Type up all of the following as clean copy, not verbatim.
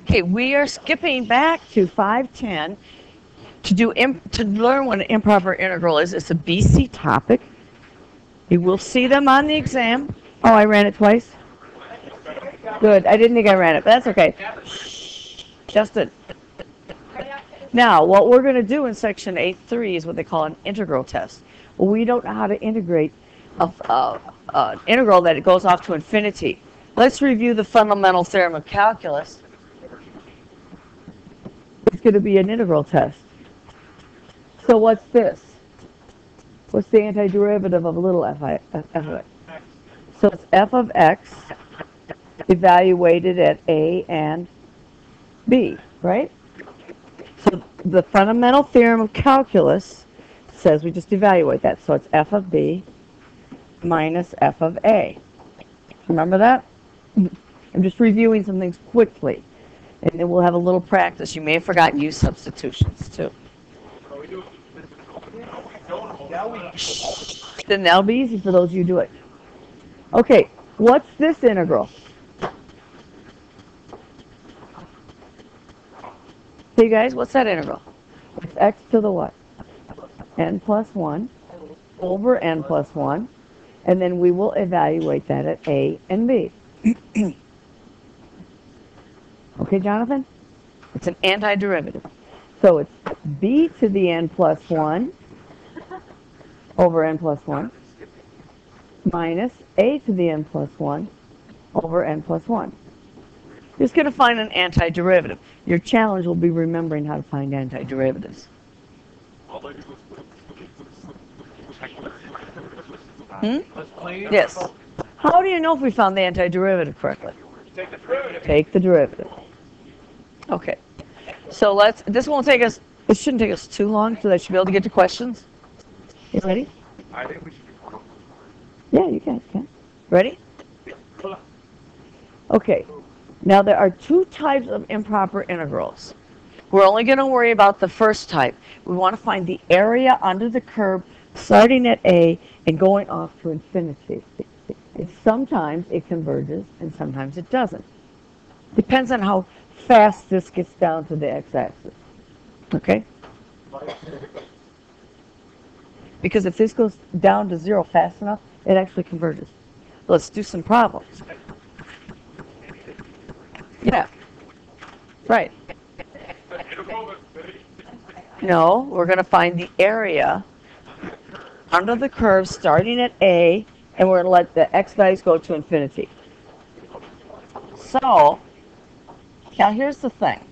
Okay, we are skipping back to 510 to learn what an improper integral is. It's a BC topic. You will see them on the exam. Oh, I ran it twice? Good. I didn't think I ran it, but that's okay. Justin. Now, what we're going to do in section 8.3 is what they call an integral test. Well, we don't know how to integrate an integral that it goes off to infinity. Let's review the fundamental theorem of calculus. It's going to be an integral test. So what's this? What's the antiderivative of little f of x? So it's f of x evaluated at a and b, right? So the fundamental theorem of calculus says we just evaluate that. So it's f of b minus f of a. Remember that? I'm just reviewing some things quickly. And then we'll have a little practice. You may have forgotten use substitutions, too. Then that'll be easy for those of you who do it. Okay, what's this integral? Hey guys, what's that integral? It's x to the what? N plus 1 over n plus 1. And then we will evaluate that at a and b. Okay, Jonathan? It's an antiderivative. So it's b to the n plus 1 over n plus 1 minus a to the n plus 1 over n plus 1. You're just going to find an antiderivative. Your challenge will be remembering how to find antiderivatives. Yes. How do you know if we found the antiderivative correctly? Take the derivative. Take the derivative. Okay. So this won't take us, it shouldn't take us too long, so I should be able to get to questions. You ready? I think we should do. Yeah, you guys can. Ready? Okay. Now there are two types of improper integrals. We're only going to worry about the first type. We want to find the area under the curve starting at A and going off to infinity. Sometimes it converges and sometimes it doesn't. Depends on how fast this gets down to the x-axis. Okay? Because if this goes down to 0 fast enough, it actually converges. Let's do some problems. Yeah. Right. No, we're going to find the area under the curve starting at A, and we're going to let the x values go to infinity. So, now here's the thing.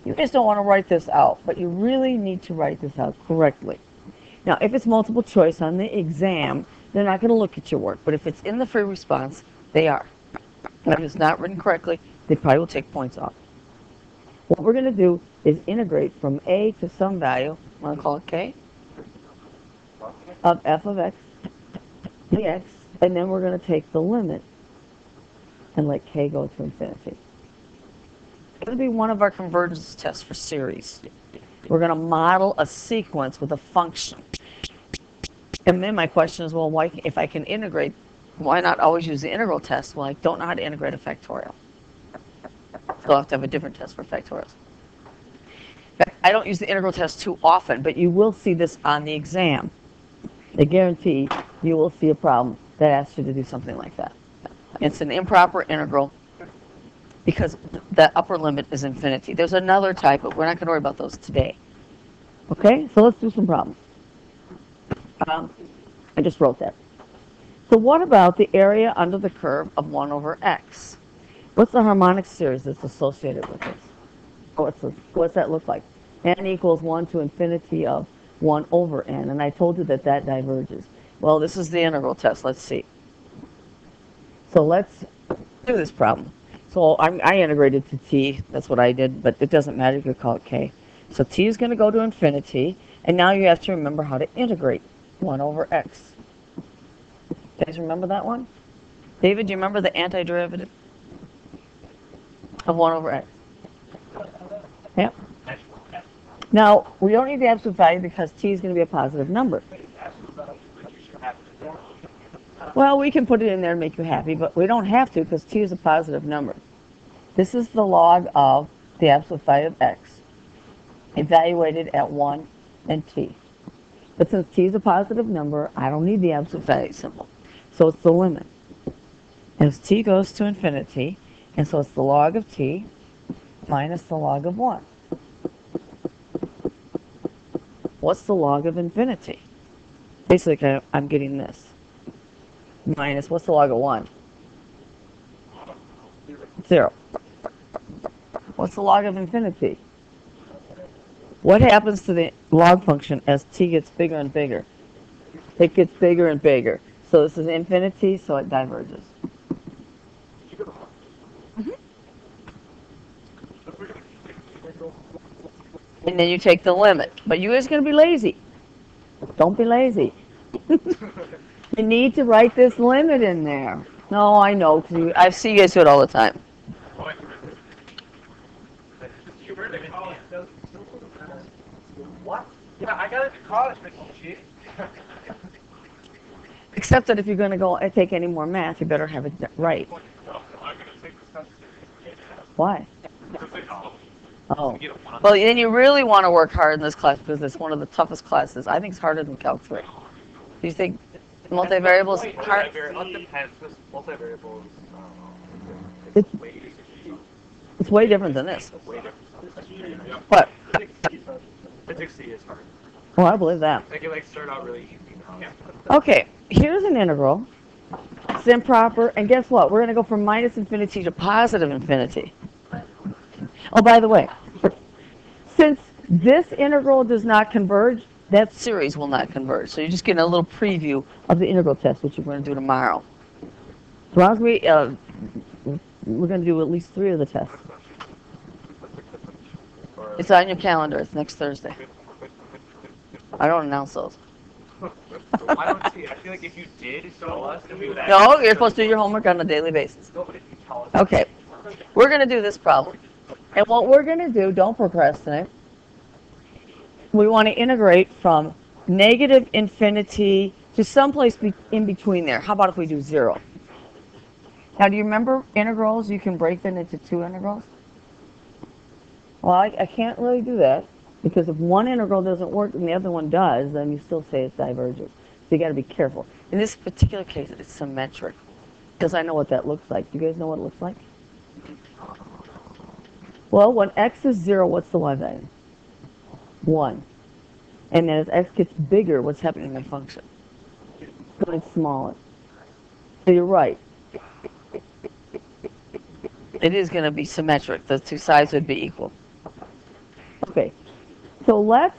You guys don't want to write this out, but you really need to write this out correctly. Now, if it's multiple choice on the exam, they're not going to look at your work, but if it's in the free response, they are. If it's not written correctly, they probably will take points off. What we're going to do is integrate from A to some value, I'm going to call it K, of f of x dx, and then we're going to take the limit and let K go to infinity. It's going to be one of our convergence tests for series. We're going to model a sequence with a function. And then my question is, well, why, if I can integrate, why not always use the integral test? Well, I don't know how to integrate a factorial. So I'll have to have a different test for factorials. I don't use the integral test too often, but you will see this on the exam. I guarantee you will see a problem that asks you to do something like that. It's an improper integral because the upper limit is infinity. There's another type, but we're not going to worry about those today. Okay, so let's do some problems. I just wrote that. So what about the area under the curve of 1 over x? What's the harmonic series that's associated with this? What's that look like? N equals 1 to infinity of 1 over n, and I told you that that diverges. Well, this is the integral test. Let's see. So let's do this problem. So I integrated to t. That's what I did, but it doesn't matter. You could call it k. So t is going to go to infinity, and now you have to remember how to integrate 1 over x. You guys remember that one? David, do you remember the antiderivative of 1 over x? Yeah. Now, we don't need the absolute value because t is going to be a positive number. Well, we can put it in there and make you happy, but we don't have to because t is a positive number. This is the log of the absolute value of x, evaluated at 1 and t. But since t is a positive number, I don't need the absolute value symbol. So it's the limit. As t goes to infinity, and so it's the log of t minus the log of 1. What's the log of infinity? Basically, I'm getting this. Minus, what's the log of 1? 0. What's the log of infinity? What happens to the log function as t gets bigger and bigger? It gets bigger and bigger. So this is infinity, so it diverges. And then you take the limit. But you guys are going to be lazy. Don't be lazy. You need to write this limit in there. No, I know. 'Cause I see you guys do it all the time. What? Yeah, I got into college, but shit. Except that if you're going to go and take any more math, you better have it right. I'm gonna take this test. Why? Because they call. Oh. Well, then you really want to work hard in this class because it's one of the toughest classes. I think it's harder than Calc 3. Do you think multivariable is hard? It depends. Because multivariables, It's- way It's way different than this. way different. What? Physics C is hard. Oh, I believe that. They can like start out really easy. Okay, here's an integral. It's improper, and guess what? We're going to go from minus infinity to positive infinity. Oh, by the way, since this integral does not converge, that series will not converge. So you're just getting a little preview of the integral test, which we're going to do tomorrow. As long as we're going to do at least 3 of the tests. It's on your calendar. It's next Thursday. I don't announce those. I don't see. I feel like if you did show us, then we would. No, you're supposed to do your homework on a daily basis. No, but if you tell us. Okay, we're going to do this problem. And what we're going to do, don't procrastinate, we want to integrate from negative infinity to someplace in between there. How about if we do 0? Now, do you remember integrals? You can break them into 2 integrals. Well, I can't really do that because if one integral doesn't work and the other one does, then you still say it's divergent. So you got to be careful. In this particular case, it's symmetric because I know what that looks like. Do you guys know what it looks like? Well, when x is 0, what's the y value? 1. And then as x gets bigger, what's happening in the function? It's going smaller. So you're right. It is going to be symmetric. The 2 sides would be equal. Okay. So let's,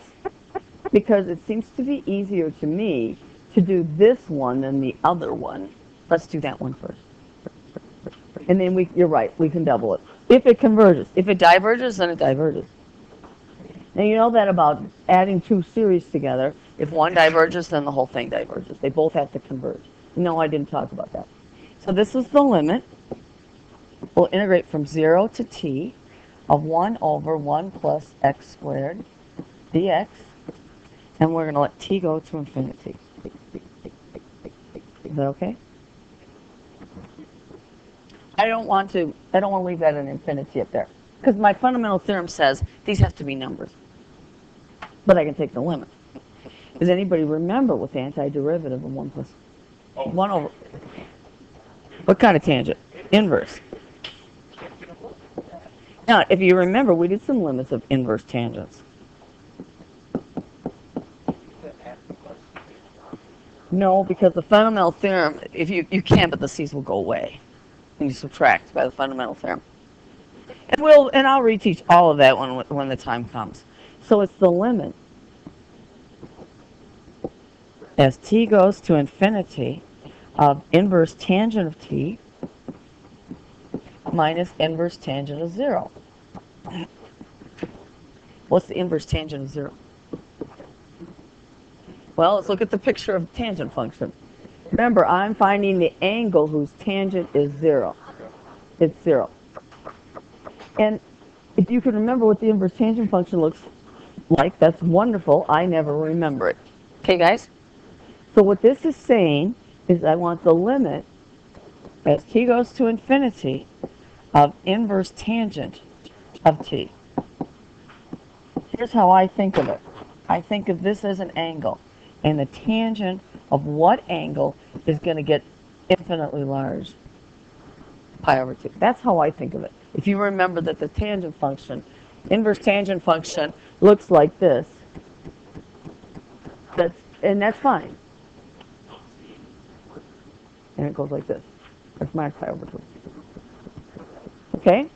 because it seems to be easier to me to do this one than the other one, let's do that one first. And then you're right, we can double it. If it converges. If it diverges, then it diverges. Now you know that about adding 2 series together. If one diverges, then the whole thing diverges. They both have to converge. No, I didn't talk about that. So this is the limit. We'll integrate from 0 to t of 1 over 1 plus x squared dx. And we're going to let t go to infinity. Is that okay? I don't want to leave that in infinity up there. Because my fundamental theorem says these have to be numbers. But I can take the limit. Does anybody remember what the antiderivative of 1 plus 1 over? What kind of tangent? Inverse. Now, if you remember, we did some limits of inverse tangents. No, because the fundamental theorem, if you can, but the c's will go away. And you subtract by the fundamental theorem. And I'll reteach all of that when the time comes. So it's the limit as t goes to infinity of inverse tangent of t minus inverse tangent of 0. What's the inverse tangent of 0? Well, let's look at the picture of a tangent function. Remember, I'm finding the angle whose tangent is 0. It's 0. And if you can remember what the inverse tangent function looks like, that's wonderful. I never remember it. Okay, guys? So what this is saying is I want the limit as t goes to infinity of inverse tangent of t. Here's how I think of it. I think of this as an angle, and the tangent of what angle is going to get infinitely large? Pi over 2. That's how I think of it. If you remember that the tangent function, inverse tangent function, looks like this, that's fine. And it goes like this. That's minus pi over 2. Okay?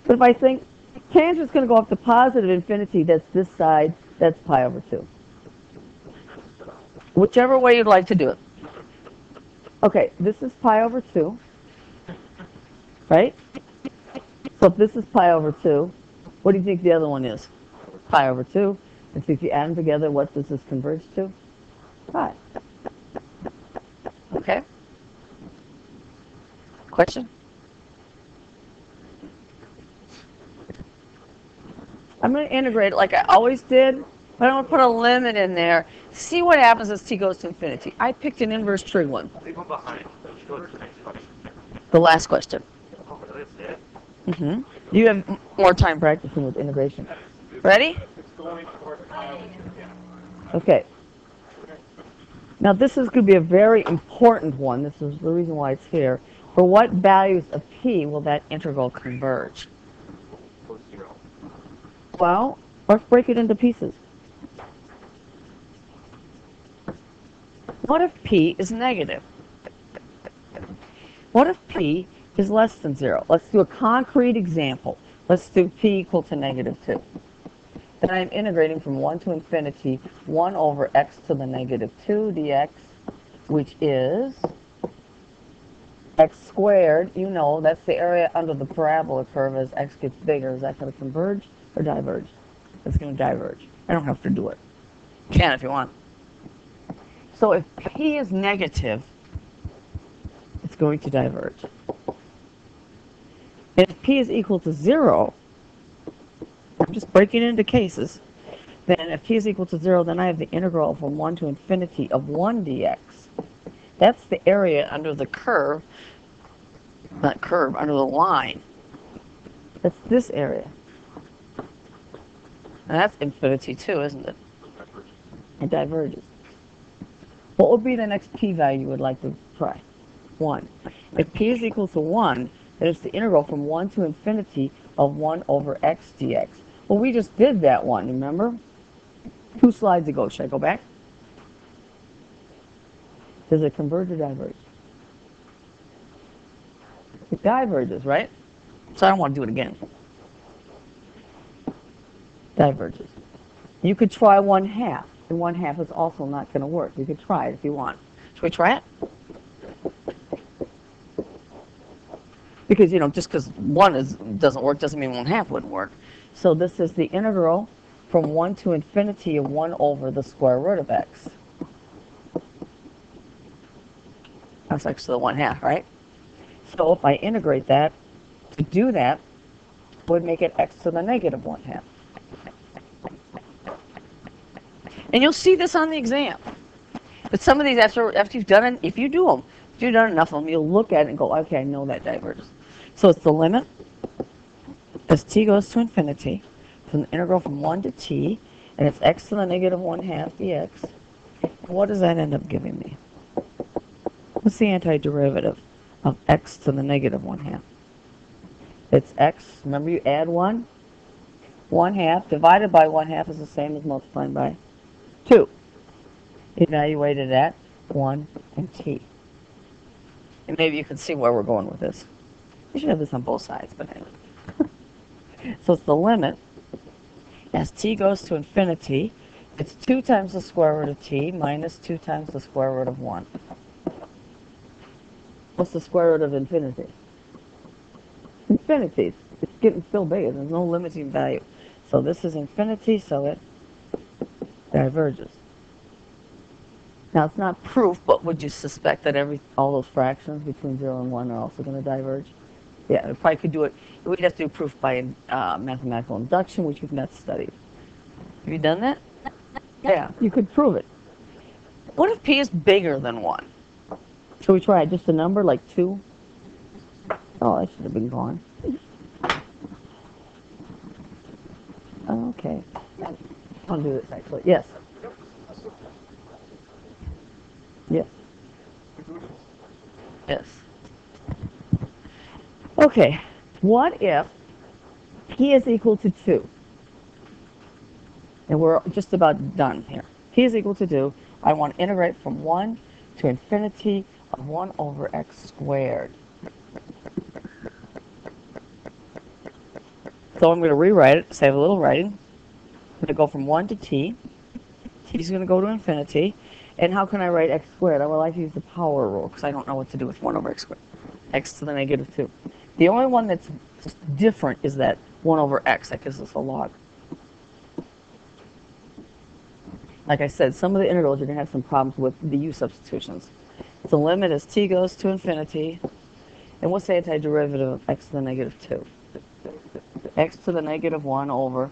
But if I think tangent's going to go up to positive infinity, that's this side, that's pi over 2. Whichever way you'd like to do it. Okay, this is pi over 2, right? So if this is pi over 2, what do you think the other one is? Pi over 2. And so if you add them together, what does this converge to? Pi. Okay? Question? I'm going to integrate it like I always did, but I'm going to put a limit in there. See what happens as t goes to infinity. I picked an inverse trig one. Leave one behind. Go to the next question. The last question. Oh, really? That's it? Mm-hmm. You have more time practicing with integration. Ready? Okay. Now this is going to be a very important one. This is the reason why it's here. For what values of p will that integral converge? Well, let's break it into pieces. What if p is negative? What if p is less than 0? Let's do a concrete example. Let's do p equal to negative 2. Then I'm integrating from 1 to infinity 1 over x to the negative 2 dx, which is x squared. You know, that's the area under the parabola curve as x gets bigger. Is that going to converge or diverge? It's going to diverge. I don't have to do it. You can if you want. So if p is negative, it's going to diverge. And if p is equal to 0, I'm just breaking it into cases, then if p is equal to 0, then I have the integral from 1 to infinity of 1 dx. That's the area under the curve, not curve, under the line. That's this area. And that's infinity too, isn't it? It diverges. What would be the next p value you would like to try? 1. If p is equal to 1, then it's the integral from 1 to infinity of 1 over x dx. Well, we just did that one, remember? 2 slides ago. Should I go back? Does it converge or diverge? It diverges, right? So I don't want to do it again. Diverges. You could try 1/2, and 1/2 is also not going to work. You could try it if you want. Should we try it? Because, you know, just because 1 doesn't work doesn't mean 1/2 wouldn't work. So this is the integral from 1 to infinity of 1 over the square root of x. That's actually the 1/2, right? So if I integrate that, to do that, would make it x to the negative 1/2. And you'll see this on the exam. But some of these, after you've done it, if you do them, if you've done enough of them, you'll look at it and go, okay, I know that diverges. So it's the limit as t goes to infinity from the integral from 1 to t, and it's x to the negative 1/2 dx. And what does that end up giving me? What's the antiderivative of x to the negative 1/2? It's x, remember you add 1? 1/2 divided by 1/2 is the same as multiplying by 2. Evaluated at 1 and t. And maybe you can see where we're going with this. You should have this on both sides, but anyway. So it's the limit as t goes to infinity. It's 2 times the square root of t minus 2 times the square root of 1. What's the square root of infinity? Infinity. It's getting still bigger. There's no limiting value. So this is infinity, so it diverges. Now, it's not proof, but would you suspect that all those fractions between 0 and 1 are also going to diverge? Yeah, if I could do it, we'd have to do proof by mathematical induction, which you've not studied. Have you done that? Yeah, you could prove it. What if p is bigger than 1? Shall we try just a number like 2? Oh, I should have been gone. Okay. I'll do this actually. Yes. Yes. Yes. Okay. What if p is equal to 2? And we're just about done here. P is equal to 2. I want to integrate from 1 to infinity of 1 over x squared. So I'm going to rewrite it, save a little writing. I'm going to go from 1 to t. T is going to go to infinity. And how can I write x squared? I would like to use the power rule because I don't know what to do with 1 over x squared. X to the negative 2. The only one that's different is that 1 over x. That gives us a log. Like I said, some of the integrals you're going to have some problems with the u substitutions. The limit as t goes to infinity. And what's the antiderivative of x to the negative 2? X to the negative 1 over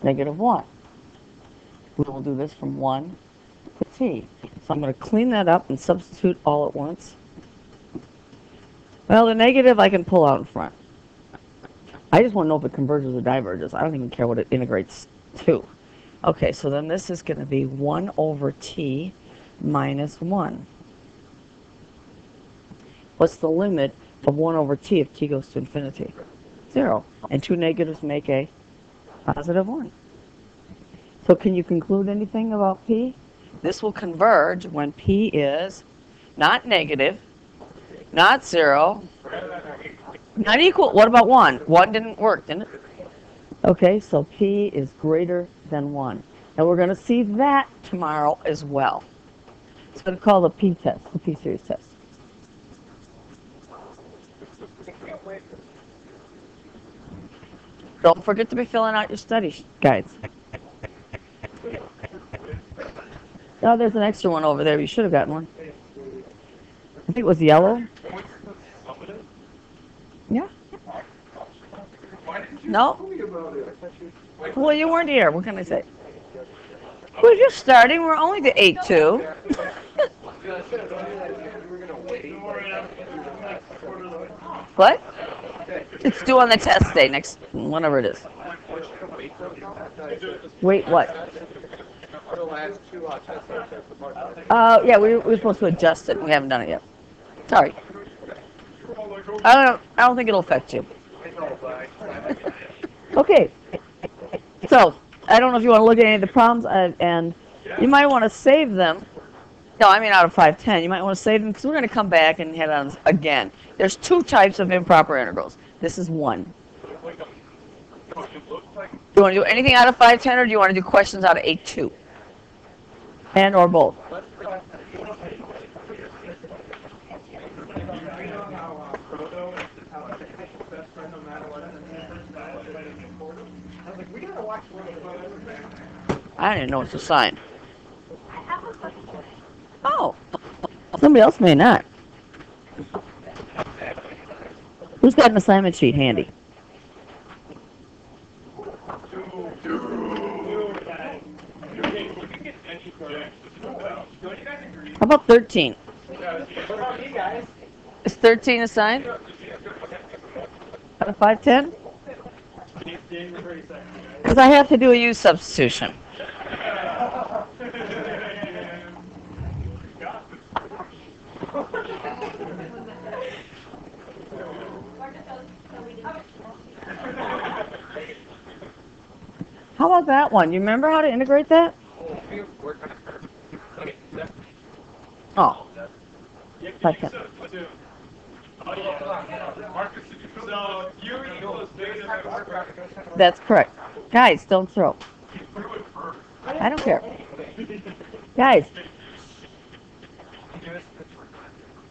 negative 1. We will do this from 1 to t. So I'm going to clean that up and substitute all at once. Well, the negative I can pull out in front. I just want to know if it converges or diverges. I don't even care what it integrates to. Okay, so then this is going to be 1 over t minus 1. What's the limit of 1 over t if t goes to infinity? 0. And two negatives make a positive 1. So can you conclude anything about p? This will converge when p is not negative, not 0, not equal. What about 1? 1 didn't work, didn't it? Okay, so p is greater than 1. And we're going to see that tomorrow as well. It's going to call the p test, the p series test. Don't forget to be filling out your study guides. Oh, there's an extra one over there. You should have gotten one. I think it was yellow. Yeah. No? Well, you weren't here. What can I say? We're just starting. We're only to 8-2. What? It's due on the test day next, whenever it is. Wait, what? Yeah, we were supposed to adjust it. We haven't done it yet. Sorry. I don't think it'll affect you. Okay. So, I don't know if you want to look at any of the problems, and you might want to save them. No, I mean out of 510. You might want to save them because we're going to come back and hit on again. There's 2 types of improper integrals. This is one. Do you want to do anything out of 510, or do you want to do questions out of 8-2? And or both? I didn't know it's a sign. Oh, somebody else may not. Who's got an assignment sheet handy? How about 13? Is 13 assigned? Out of 510? Because I have to do a U substitution. How about that one? You remember how to integrate that? Oh. 510. That's correct. Guys, don't throw. I don't care. Guys.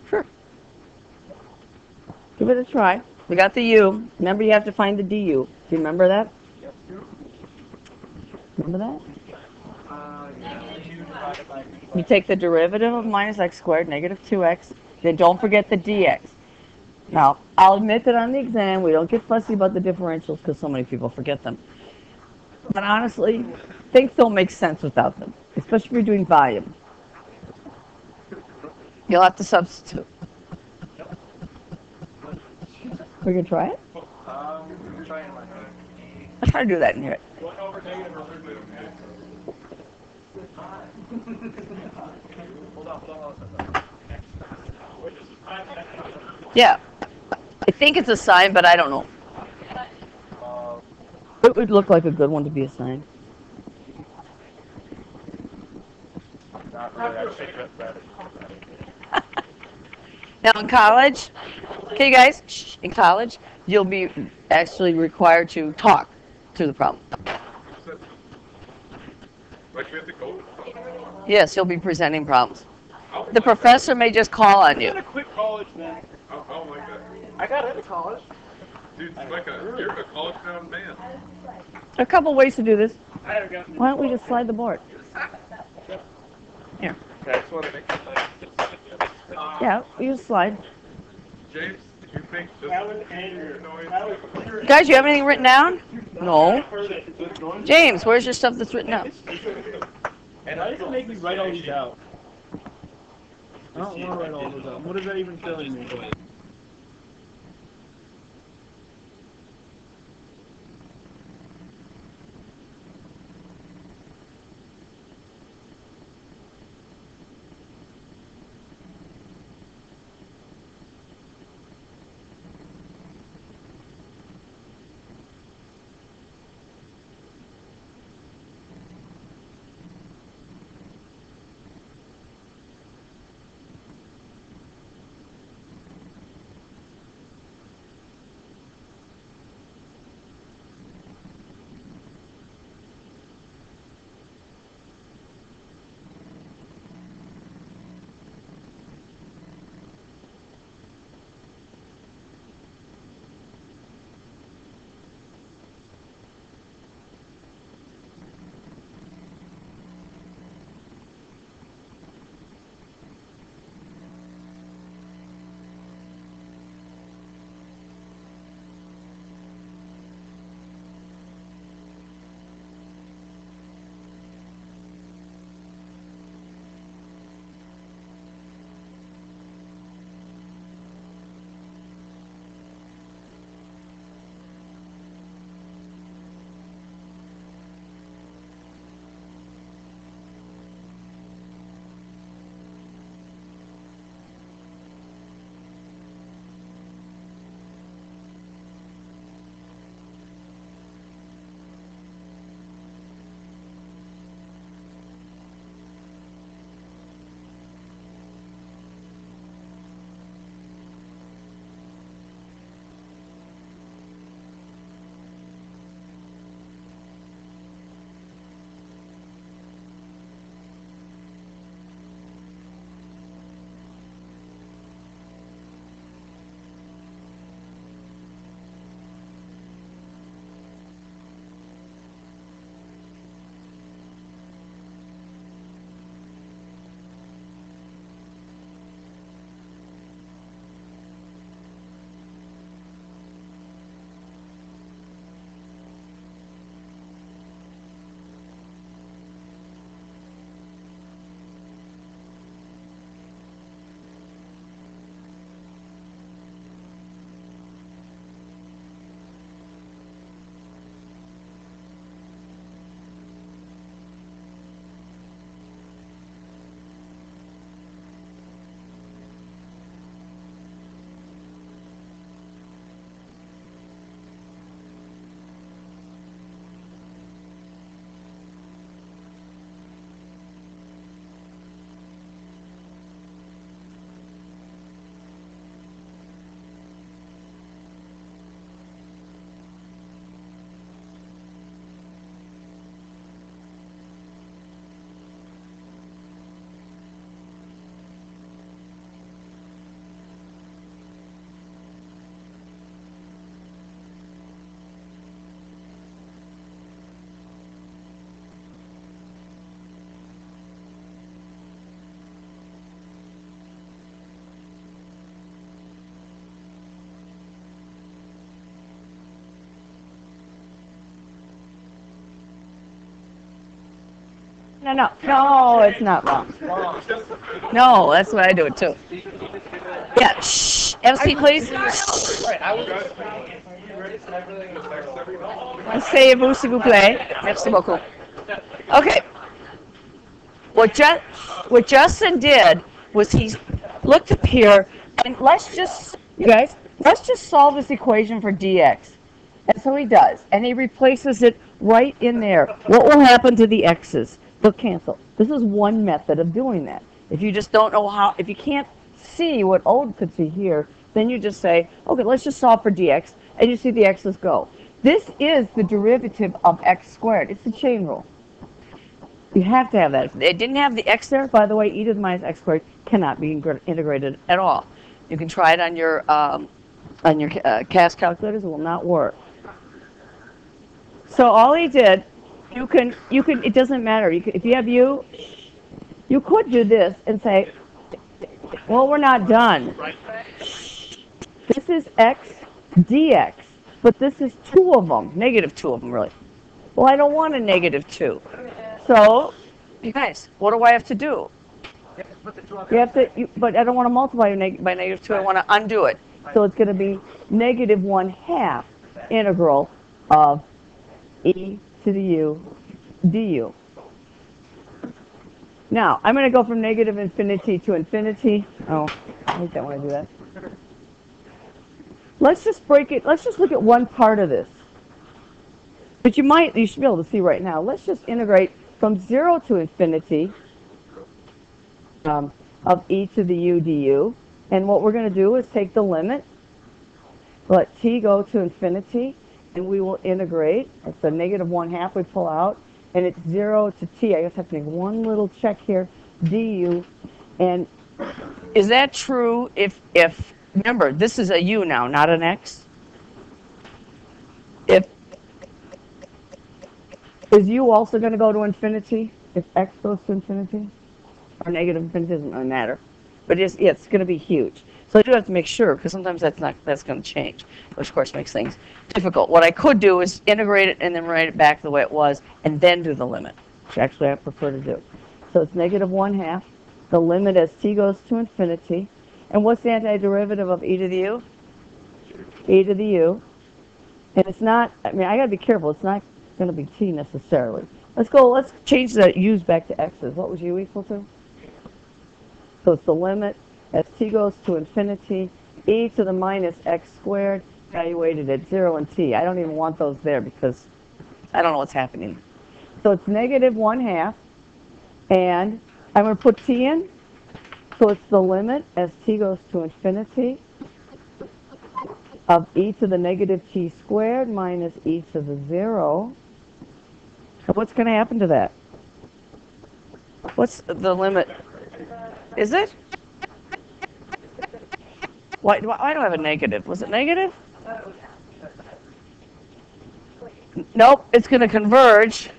Sure. Give it a try. We got the U. Remember, you have to find the DU. Do you remember that? Remember that? You take the derivative of minus x squared, negative 2x. Then don't forget the dx. Now, I'll admit that on the exam, we don't get fussy about the differentials because so many people forget them. But honestly, things don't make sense without them, especially if you're doing volume. You'll have to substitute. We can try it? Try in my head. Let's try to do that in here. What over negative or quickly okay? Hold on. Yeah. I think it's a sign, but I don't know. It would look like a good one to be a sign. Not really. I think that's better. Now in college, okay guys, in college, you'll be actually required to talk through the problem. Like we have to go. Yes, you'll be presenting problems. The professor may just call on I'm you. gonna quit college, man. I don't like that. I got into college. Dude, you're a college bound man. There are a couple ways to do this. I haven't gotten. Why don't we just slide the board? Here. Okay, I just want to make Yeah, you just slide. James, do you think this That was anger. That was pure Guys, you have anything written down? No. anger. James, where's your stuff that's written down? And why does it make me write all these out? I don't want to write all those out. What is that even telling me? No, it's not wrong. No, that's what I do it too. Yeah, shh. MC, please. Asseyez-vous, s'il vous plaît. Merci beaucoup. Okay. What Justin did was he looked up here, and you guys, let's just solve this equation for dx. And so he does, and he replaces it right in there. What will happen to the x's? They'll cancel. This is one method of doing that. If you just don't know how, if you can't see what Ode could see here, then you just say, okay, let's just solve for dx, and you see the x's go. This is the derivative of x squared. It's the chain rule. You have to have that. If it didn't have the x there, by the way, e to the minus x squared cannot be integrated at all. You can try it on your CAS calculators. It will not work. So all he did, you can. It doesn't matter. If you have you could do this and say, well, we're not done. This is x dx, but this is two of them, negative two of them, really. Well, I don't want a negative 2. So, you guys, what do I have to do? You have to, but I don't want to multiply by negative 2. I want to undo it. So it's going to be negative 1/2 integral of e to the u du. Now, I'm going to go from negative infinity to infinity. Oh, I hate that when I do that. Let's just break it. Let's just look at one part of this. But you should be able to see right now. Let's just integrate from 0 to infinity of e to the u du. And what we're going to do is take the limit, let t go to infinity, and we will integrate. It's a negative 1/2 we pull out, and it's 0 to t. I just have to make one little check here, du. And is that true if remember, this is a u now, not an x? Is u also going to go to infinity if x goes to infinity? Or negative infinity doesn't really matter. But it's going to be huge. So I do have to make sure, because sometimes that's going to change, which of course makes things difficult. What I could do is integrate it and then write it back the way it was, and then do the limit, which actually I prefer to do. So it's negative 1/2. The limit as t goes to infinity. And what's the antiderivative of e to the u? E to the u. And it's not, I mean, I got to be careful. It's not going to be t necessarily. Let's change the u's back to x's. What was u equal to? So it's the limit as t goes to infinity, e to the minus x squared, evaluated at 0 and t. I don't even want those there because I don't know what's happening. So it's negative 1/2, and I'm going to put t in. So it's the limit as t goes to infinity of e to the negative t squared minus e to the 0. So what's going to happen to that? What's the limit? Is it? Why do I have a negative? Was it negative? Nope, it's going to converge.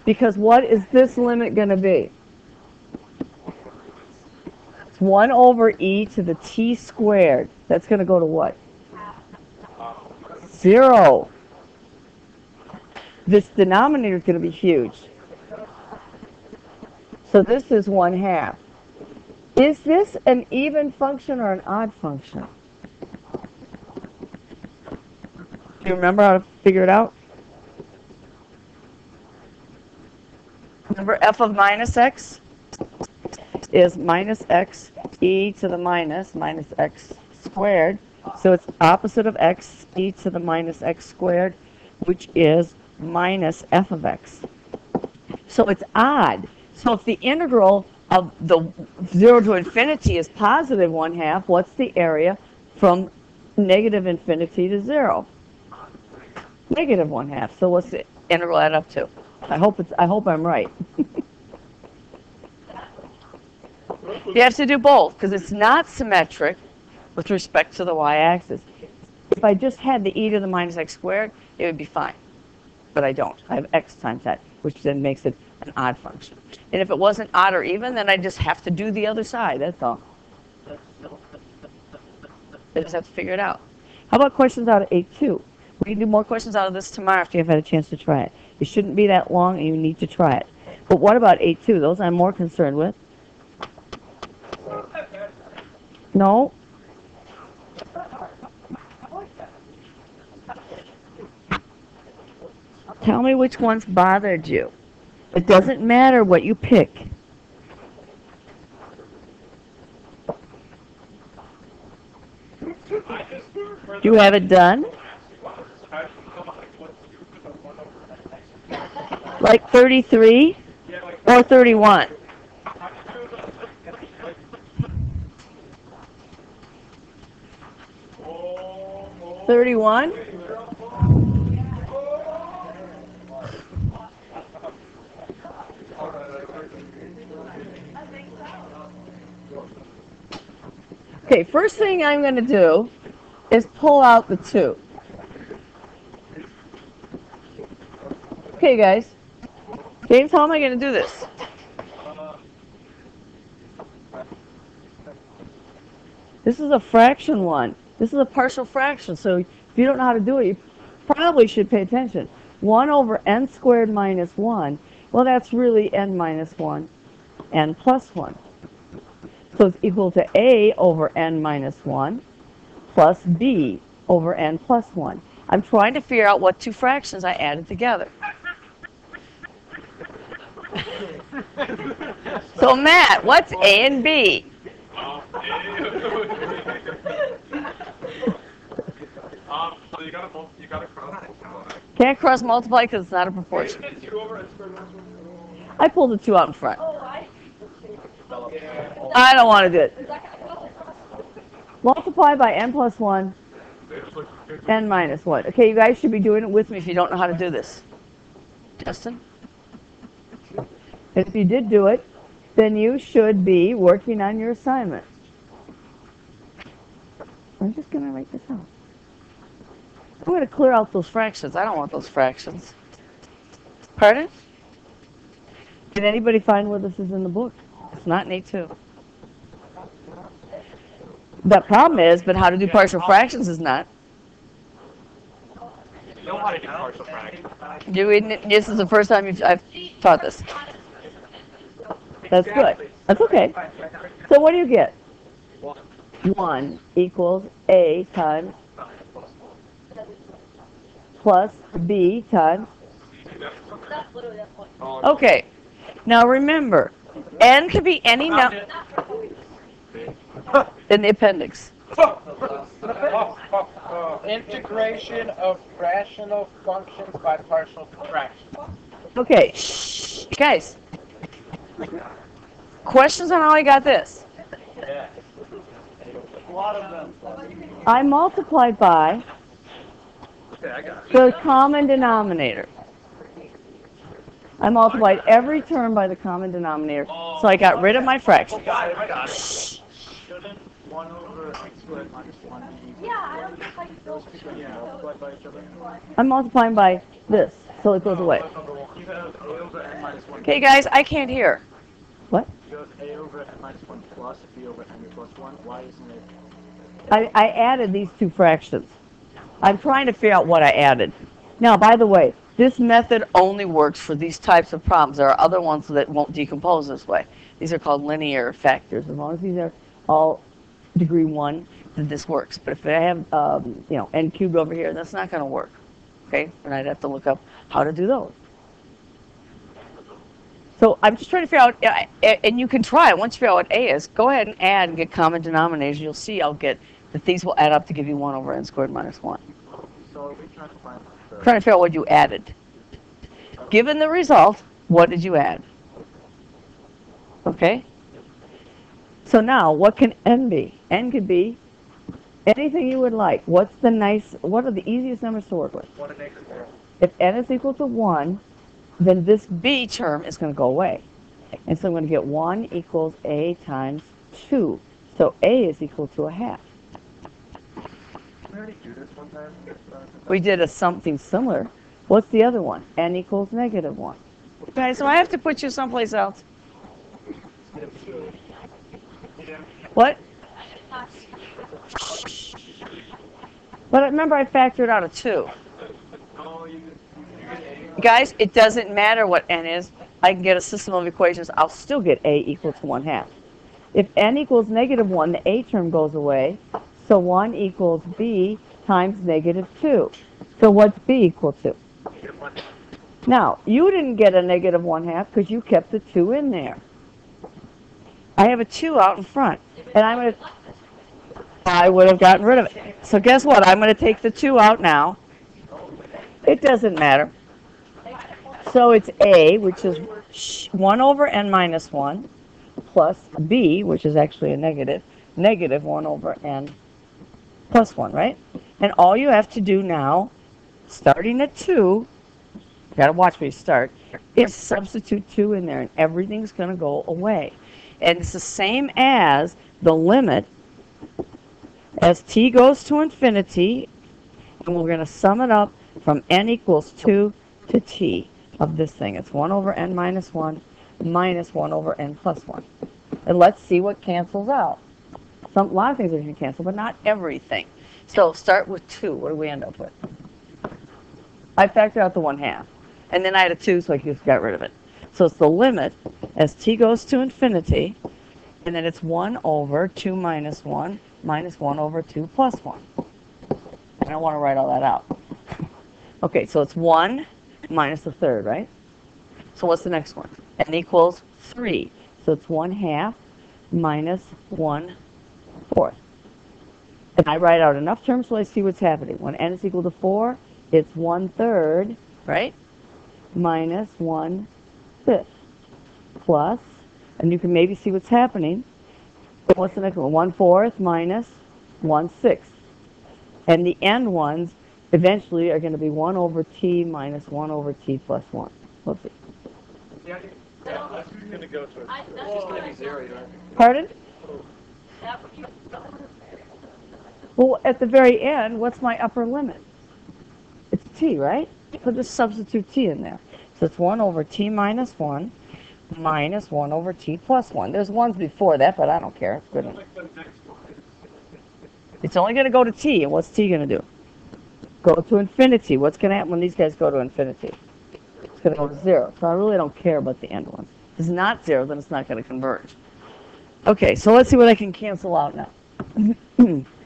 Because what is this limit going to be? It's 1 over e to the t squared. That's going to go to what? 0. This denominator is going to be huge. So this is 1/2. Is this an even function or an odd function? Do you remember how to figure it out? Remember f of minus x is minus x e to the minus x squared. So it's opposite of x, e to the minus x squared, which is minus f of x. So it's odd. So if the integral of the 0 to infinity is positive 1/2, what's the area from negative infinity to 0? Negative 1/2. So what's the integral add up to? I hope I'm right. You have to do both because it's not symmetric with respect to the y-axis. If I just had the e to the minus x squared, it would be fine. But I don't. I have x times that, which then makes it an odd function. And if it wasn't odd or even, then I just have to do the other side. That's all. I just have to figure it out. How about questions out of 8-2? We can do more questions out of this tomorrow after you've had a chance to try it. It shouldn't be that long, and you need to try it. But what about 8-2? Those I'm more concerned with. No. Tell me which ones bothered you. It doesn't matter what you pick. Do you have it done? Like 33 or 31? 31? Okay, first thing I'm going to do is pull out the 2. Okay, guys. James, how am I going to do this? This is a fraction one. This is a partial fraction, so if you don't know how to do it, you probably should pay attention. 1 over n squared minus 1, well, that's really n minus 1, n plus 1. So it's equal to a over n minus 1 plus b over n plus 1. I'm trying to figure out what 2 fractions I added together. So Matt, what's a and b? So you gotta cross multiply. Can't cross multiply because it's not a proportion. I pulled the 2 out in front. I don't want to do it. Multiply by n plus 1, n minus 1. Okay, you guys should be doing it with me if you don't know how to do this. Justin? And if you did do it, then you should be working on your assignment. I'm just going to write this out. I'm going to clear out those fractions. I don't want those fractions. Pardon? Did anybody find where this is in the book? It's not in A2. The problem is, but how to do partial fractions is not. You don't want to do partial fractions. This is the first time I've taught this. That's good. That's okay. So what do you get? 1 equals a times plus b times. Okay. Now remember, n could be any number in the appendix. Integration of rational functions by partial fraction. Okay, guys. Questions on how I got this? Yeah. A lot of them. I multiplied by the common denominator. I multiplied every term by the common denominator, so I got rid of my fractions. I got it. Shouldn't 1 over x squared minus 1 be those two multiplied by each other? I'm multiplying by this, so it goes away. You have a over n minus 1. Okay, guys, I can't hear. What? You have a over n minus 1 plus b over n plus 1. Why isn't it? I added these 2 fractions. I'm trying to figure out what I added. Now, by the way, this method only works for these types of problems. There are other ones that won't decompose this way. These are called linear factors. As long as these are all degree 1, then this works. But if I have, n cubed over here, that's not going to work. Okay? And I'd have to look up how to do those. So I'm just trying to figure out, and you can try it. Once you figure out what A is, go ahead and add and get common denominators. You'll see I'll get that these will add up to give you 1 over n squared minus 1. So are we trying to find Trying to figure out what you added. Given the result, what did you add? Okay? So now, what can n be? N could be anything you would like. What are the easiest numbers to work with? 1 and x squared. If n is equal to 1, then this b term is going to go away. And so I'm going to get 1 equals a times 2. So a is equal to a half. We already do this one time. We did something similar. What's the other one? N equals negative 1. Okay, so I have to put you someplace else. What? But remember, I factored out a 2. Guys, it doesn't matter what n is. I can get a system of equations. I'll still get a equal to 1/2. If n equals negative 1, the a term goes away. So 1 equals b times negative 2. So what's b equal to? Now, you didn't get a negative 1/2 because you kept the 2 in there. I have a 2 out in front, and I would have gotten rid of it. So guess what? I'm going to take the 2 out now. It doesn't matter. So it's a, which is 1 over n minus 1, plus b, which is actually a negative 1 over n plus 1, right? And all you have to do now, starting at 2, you got to watch where you start, is substitute 2 in there, and everything's going to go away. And it's the same as the limit as t goes to infinity, and we're going to sum it up from n equals 2 to t of this thing. It's 1 over n minus 1 minus 1 over n plus 1. And let's see what cancels out. A lot of things are going to cancel, but not everything. So start with 2. What do we end up with? I factored out the 1/2. And then I had a 2, so I just got rid of it. So it's the limit as t goes to infinity, and then it's 1 over 2 minus 1 minus 1 over 2 plus 1. I don't want to write all that out. Okay, so it's 1 minus the third, right? So what's the next one? N equals 3. So it's 1/2 minus 1/4. And I write out enough terms so I see what's happening. When n is equal to 4, it's 1/3, right? Minus 1/5. Plus, and you can maybe see what's happening. What's the next one? 1/4 minus 1/6. And the end ones eventually are going to be 1 over t minus 1 over t plus 1. Let's see. Yeah, that's going to go to it. It's just going to be 0, right? Pardon? Well, at the very end, what's my upper limit? It's t, right? So just substitute t in there. So it's 1 over t minus 1 minus 1 over t plus 1. There's ones before that, but I don't care. It's good enough. It's only going to go to t, and what's t going to do? Go to infinity. What's going to happen when these guys go to infinity? It's going to go to 0. So I really don't care about the end ones. If it's not 0, then it's not going to converge. Okay, so let's see what I can cancel out now.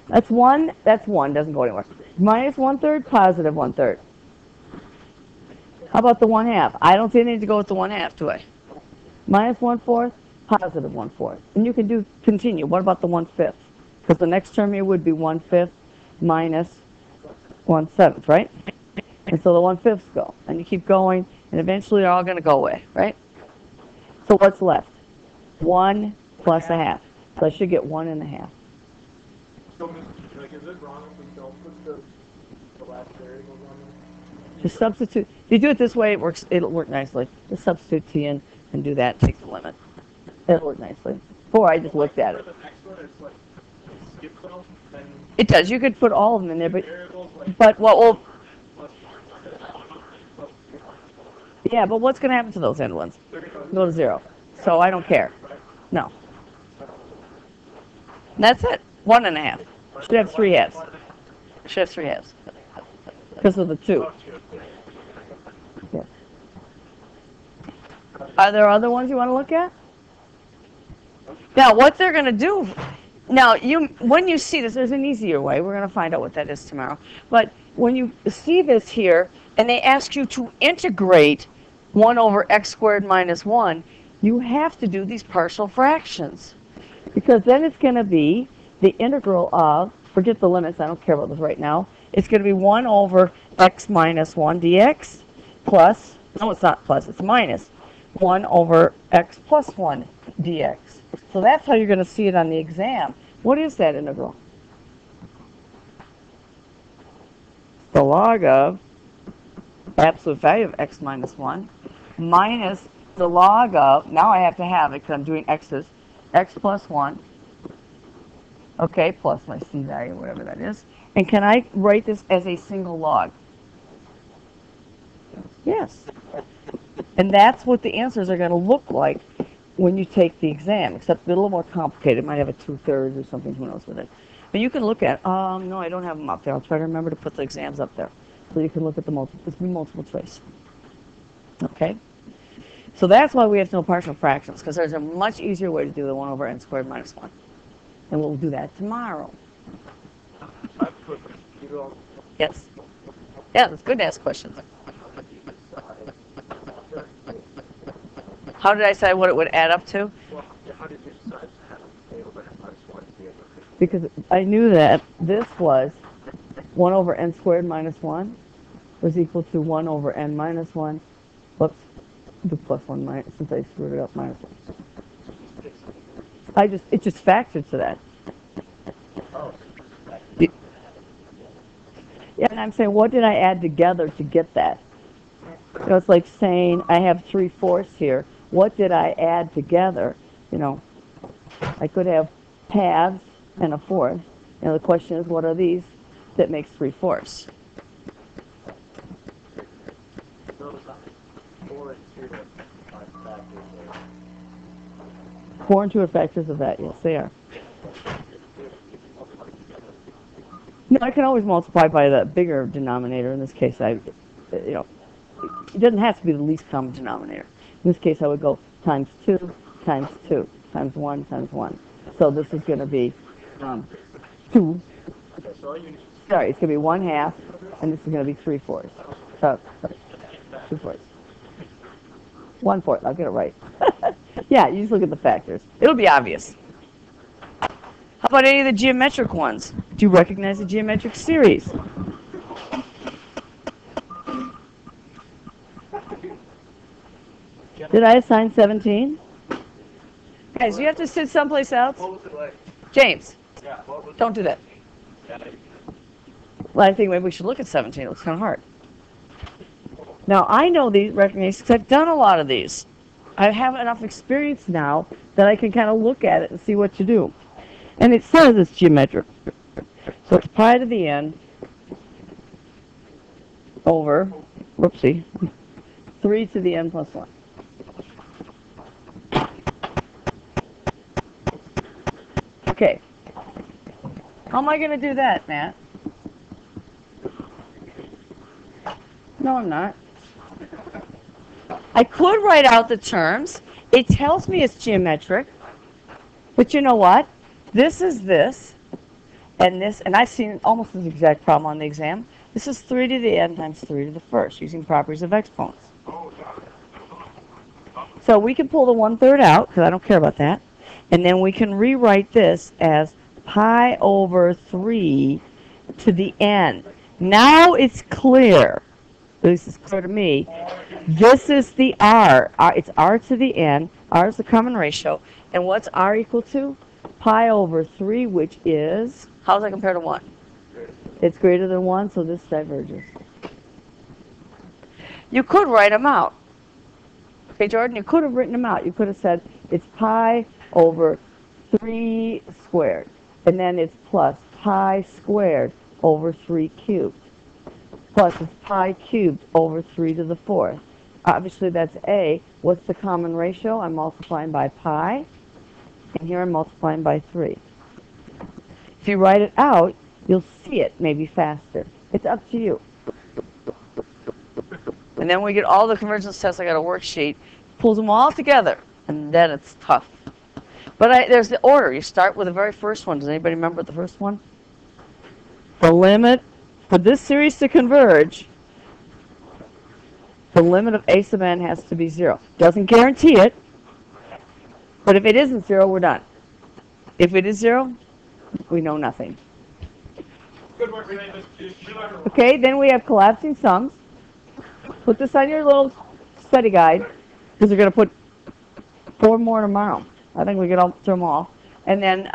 That's 1. That's 1. Doesn't go anywhere. Minus 1/3, positive 1/3. How about the 1/2? I don't see any need to go with the 1/2, do I? Minus 1/4, positive 1/4. And you can do continue. What about the 1/5? Because the next term here would be 1/5 minus 1/7, right? And so the 1/5s go. And you keep going, and eventually they're all going to go away, right? So what's left? 1 plus 1/2. So I should get 1 1/2. So, like, is it wrong if we don't put the last variables on there? Just substitute. If you do it this way, it'll work nicely. Just substitute t in and do that. Take the limit. It'll work nicely. Before I just looked at it. For the next one, it's like, skip them, then It does. You could put all of them in there, variables, like, but what will? plus, Yeah, but what's going to happen to those end ones? they're going to Go to 0. So I don't care. No. That's it. 1 1/2. Should have 3 halves. Should have 3 halves. Because of the 2. Yeah. Are there other ones you want to look at? Now, what they're going to do, now, when you see this, there's an easier way. We're going to find out what that is tomorrow. But when you see this here, and they ask you to integrate 1 over x squared minus 1, you have to do these partial fractions. Because then it's going to be the integral of, forget the limits, I don't care about this right now, it's going to be 1 over x minus 1 dx plus, no it's not plus, it's minus 1 over x plus 1 dx. So that's how you're going to see it on the exam. What is that integral? The log of absolute value of x minus 1 minus the log of, now I have to have it because I'm doing x's, x plus 1, okay, plus my c value, whatever that is. And can I write this as a single log? Yes. And that's what the answers are going to look like when you take the exam, except they're a little more complicated. It might have a 2/3 or something, who knows with it. But you can look at, no, I don't have them up there. I'll try to remember to put the exams up there. So you can look at the multiple choice. Okay? So that's why we have to know partial fractions, because there's a much easier way to do the 1 over n squared minus 1. And we'll do that tomorrow. Yes. Yeah, it's good to ask questions. How did I say what it would add up to? How did you decide to have a over n minus 1 to the other? Because I knew that this was 1 over n squared minus 1 was equal to 1 over n minus 1. Whoops. Do plus 1 minus, since I screwed it up, minus 1. It just factored to that. Yeah, and I'm saying, what did I add together to get that? You know, it's like saying I have 3/4 here. What did I add together? You know, I could have halves and a fourth. And the question is, what are these that makes 3/4? 4 and 2 are factors of that. Yes, they are. No, I can always multiply by the bigger denominator. In this case, it doesn't have to be the least common denominator. In this case, I would go times 2 times 2 times 1 times 1. So this is going to be 2. Sorry, it's going to be 1/2, and this is going to be 3/4. 2/4. 1/4. I'll get it right. Yeah, you just look at the factors. It'll be obvious. How about any of the geometric ones? Do you recognize the geometric series? Did I assign 17? Guys, you have to sit someplace else. What was it like? James, Yeah, what was don't do that. it? Well, I think maybe we should look at 17. It looks kind of hard. Now, I know these recognitions because I've done a lot of these. I have enough experience now that I can kind of look at it and see what to do. And it says it's geometric. So it's pi to the n over, whoopsie, 3 to the n plus 1. Okay. How am I going to do that, Matt? No, I'm not. I could write out the terms. It tells me it's geometric. But you know what? This is this, and this, and I've seen almost this exact problem on the exam. This is 3 to the n times 3 to the first, using properties of exponents. So we can pull the 1/3 out, because I don't care about that. And then we can rewrite this as pi over 3 to the n. Now it's clear. At least it's clear to me. This is the r. It's r to the n. R is the common ratio. And what's r equal to? Pi over 3, which is, how does that compare to 1? It's greater than 1, so this diverges. You could write them out. Okay, Jordan, you could have written them out. You could have said it's pi over 3 squared. And then it's plus pi squared over 3 cubed. Plus it's pi cubed over 3 to the 4th. Obviously that's a. What's the common ratio? I'm multiplying by pi. And here I'm multiplying by 3. If you write it out, you'll see it maybe faster. It's up to you. And then we get all the convergence tests. I got a worksheet. Pulls them all together. And then it's tough. But there's the order. You start with the very first one. Does anybody remember the first one? The limit for this series to converge, the limit of a sub n has to be 0. Doesn't guarantee it. But if it isn't 0, we're done. If it is 0, we know nothing. Good work, David. Okay, then we have collapsing sums. Put this on your little study guide, because we're going to put 4 more tomorrow. I think we get through them all. And then,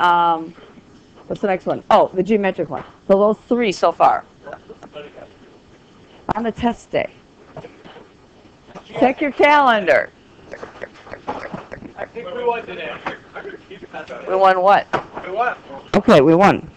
what's the next one? Oh, the geometric one. So those 3 so far. On the test day. Check your calendar. I think we won today. We won what? We won. Okay, we won.